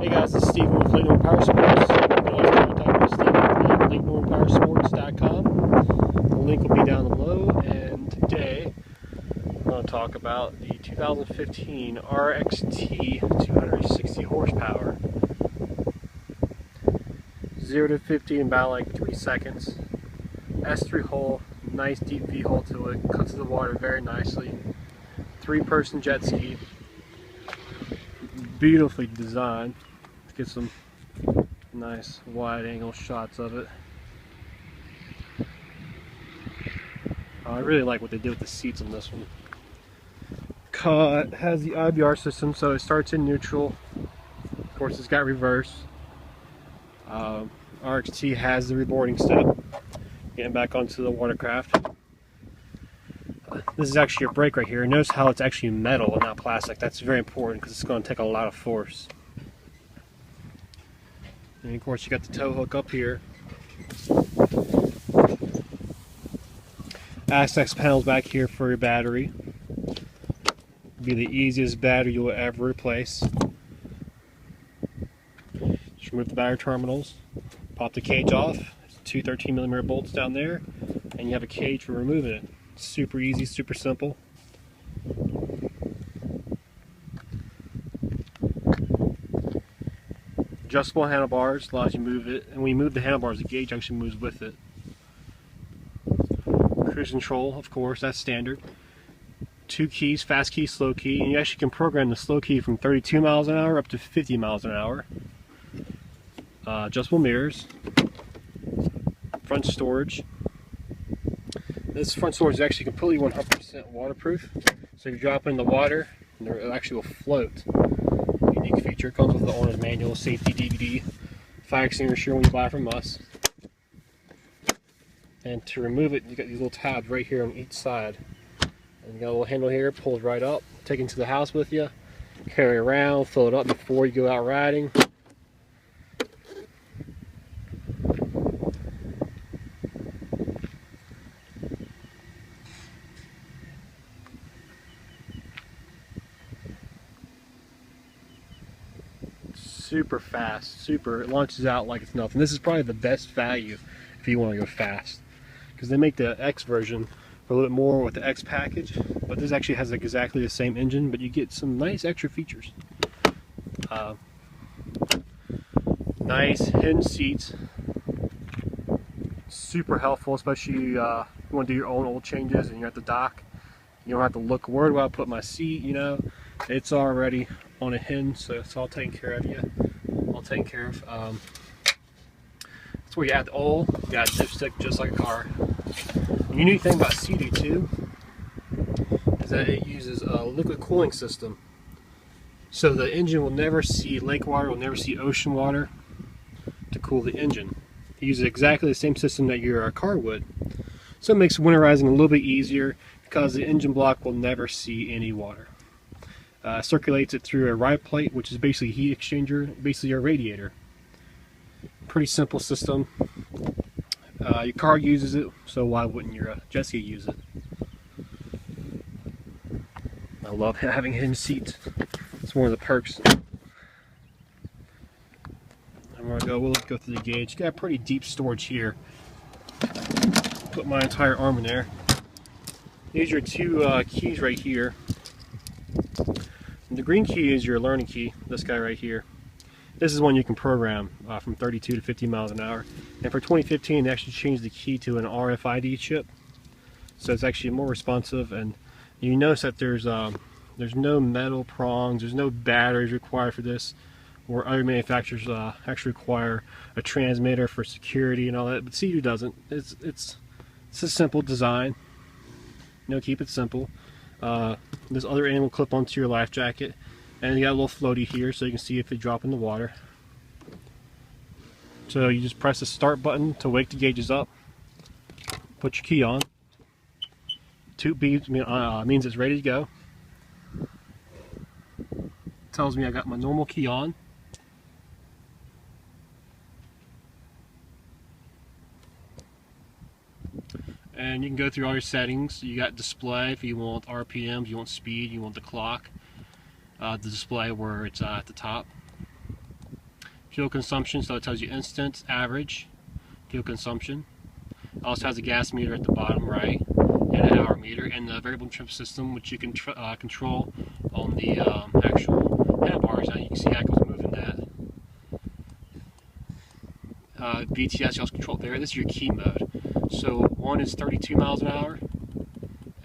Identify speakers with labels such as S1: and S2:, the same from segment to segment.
S1: Hey guys, this is Stephen with Lake Power Sports. You can always contact me, Stephen at LakePowersports.com. The link will be down below, and today I'm going to talk about the 2015 RXT 260 horsepower. 0 to 50 in about like 3 seconds. S3 hull, nice deep V hull to it, cuts the water very nicely. 3-person jet ski. Beautifully designed. Let's get some nice wide angle shots of it. I really like what they did with the seats on this one. It has the IBR system, so it starts in neutral. Of course, it's got reverse. RXT has the reboarding step. Getting back onto the watercraft. This is actually your brake right here. Notice how it's actually metal and not plastic. That's very important because it's going to take a lot of force. And of course you got the tow hook up here. Access panels back here for your battery. Be the easiest battery you will ever replace. Just remove the battery terminals. Pop the cage off. There's 2 13mm bolts down there. And you have a cage for removing it. Super easy, super simple. Adjustable handlebars allows you to move it, and when you move the handlebars, the gauge actually moves with it. Cruise control, of course, that's standard. 2 keys, fast key, slow key, and you actually can program the slow key from 32 miles an hour up to 50 miles an hour. Adjustable mirrors, front storage. This front storage is actually completely 100% waterproof, so if you drop it in the water, it actually will float. Unique feature. Comes with the owner's manual, safety DVD, fire extinguisher when you buy from us. And to remove it, you got these little tabs right here on each side. And you got a little handle here, pulls right up. Take it to the house with you, carry it around, fill it up before you go out riding. Super fast, it launches out like it's nothing. This is probably the best value if you want to go fast, because they make the X version for a little bit more with the X package, but this actually has like exactly the same engine, but you get some nice extra features. Nice hidden seats, super helpful, especially you want to do your own oil changes and you're at the dock. You don't have to look, where do I put my seat, you know. It's already on a hinge, so it's all taken care of. That's where you add the oil. You got a dipstick just like a car. The unique thing about CD2 is that it uses a liquid cooling system, so the engine will never see lake water, will never see ocean water to cool the engine. It uses exactly the same system that your car would, so it makes winterizing a little bit easier because the engine block will never see any water. Circulates it through a ride plate, which is basically a heat exchanger, basically a radiator. Pretty simple system. Your car uses it, so why wouldn't your jet ski use it? I love having hidden seats. It's one of the perks. We'll go through the gauge. Got pretty deep storage here. Put my entire arm in there. These are 2 keys right here. The green key is your learning key, this guy right here. This is one you can program from 32 to 50 miles an hour. And for 2015, they actually changed the key to an RFID chip. So it's actually more responsive, and you notice that there's no metal prongs, there's no batteries required for this, where other manufacturers actually require a transmitter for security and all that, but C2 doesn't. It's a simple design. You know, keep it simple. This other end will clip onto your life jacket, and you got a little floaty here so you can see if you drop in the water. So you just press the start button to wake the gauges up, put your key on. 2 beeps means it's ready to go. Tells me I got my normal key on. And you can go through all your settings. You got display if you want RPMs, you want speed, you want the clock. The display where it's at the top. fuel consumption, so it tells you instant, average fuel consumption. It also has a gas meter at the bottom right, and an hour meter, and the variable trim system, which you can control on the actual handlebars. Now you can see how it goes moving that. VTS, you also control there. This is your key mode. So 1 is 32 miles an hour,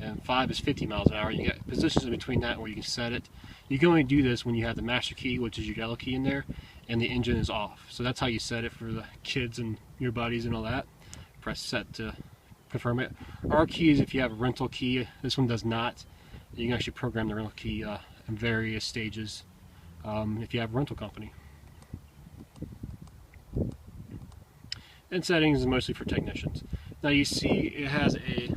S1: and 5 is 50 miles an hour. You got positions in between that where you can set it. You can only do this when you have the master key, which is your yellow key in there, and the engine is off. So that's how you set it for the kids and your buddies and all that. Press set to confirm it. R keys, if you have a rental key, this one does not. You can actually program the rental key in various stages if you have a rental company. And settings is mostly for technicians. Now you see it has a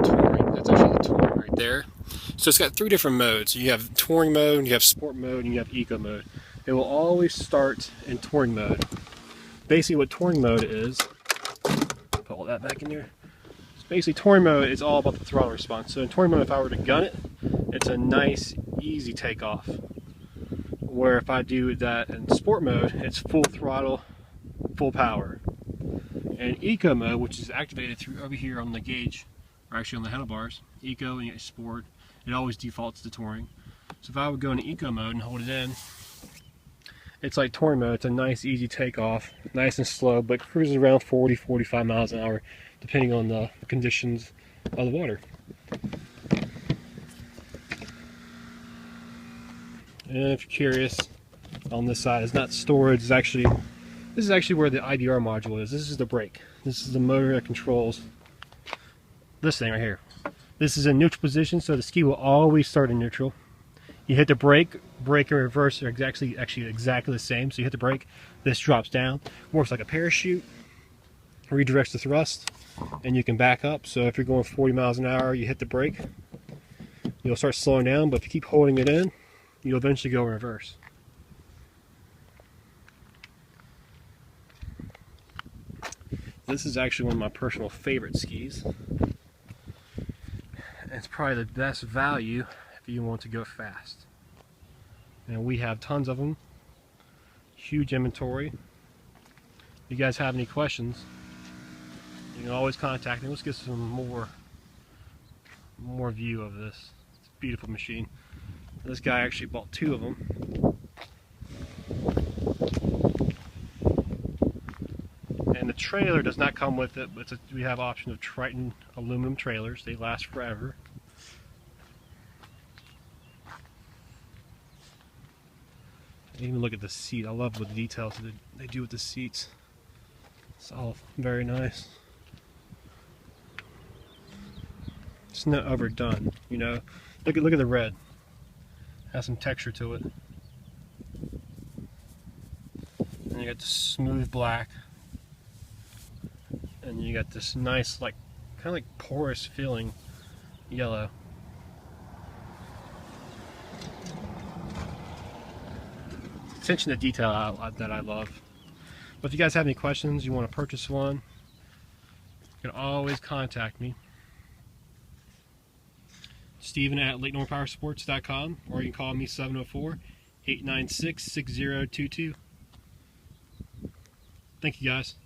S1: touring. That's actually the touring right there. So it's got 3 different modes. You have touring mode, you have sport mode, and you have eco mode. It will always start in touring mode. Basically what touring mode is, put all that back in there. So basically touring mode is all about the throttle response. So in touring mode, if I were to gun it, it's a nice, easy takeoff. Where if I do that in sport mode, it's full throttle, full power. And eco mode, which is activated through over here on the gauge, or actually on the handlebars, eco and sport, it always defaults to touring. So if I would go into eco mode and hold it in, it's like touring mode. It's a nice, easy takeoff, nice and slow, but cruises around 40, 45 miles an hour, depending on the conditions of the water. And if you're curious, on this side, it's not storage. It's actually, this is actually where the IDR module is. This is the brake. This is the motor that controls this thing right here. This is in neutral position, so the ski will always start in neutral. You hit the brake and reverse are exactly the same. So you hit the brake, this drops down, works like a parachute, redirects the thrust, and you can back up. So if you're going 40 miles an hour, you hit the brake, you'll start slowing down, but if you keep holding it in, you'll eventually go in reverse. This is actually one of my personal favorite skis. It's probably the best value if you want to go fast. And we have tons of them. Huge inventory. If you guys have any questions, you can always contact me. Let's get some more view of this. It's a beautiful machine. This guy actually bought 2 of them. And the trailer does not come with it, but we have option of Triton aluminum trailers. They last forever. Even look at the seat. I love what the details that they do with the seats. It's all very nice. It's not overdone, you know. Look at the red. Has some texture to it. And you got the smooth black. And you got this nice, like, kind of like porous feeling yellow. Attention to detail that I love. But if you guys have any questions, you want to purchase one, you can always contact me. Steven at LakeNorthPowersports.com, or you can call me 704-896-6022. Thank you guys.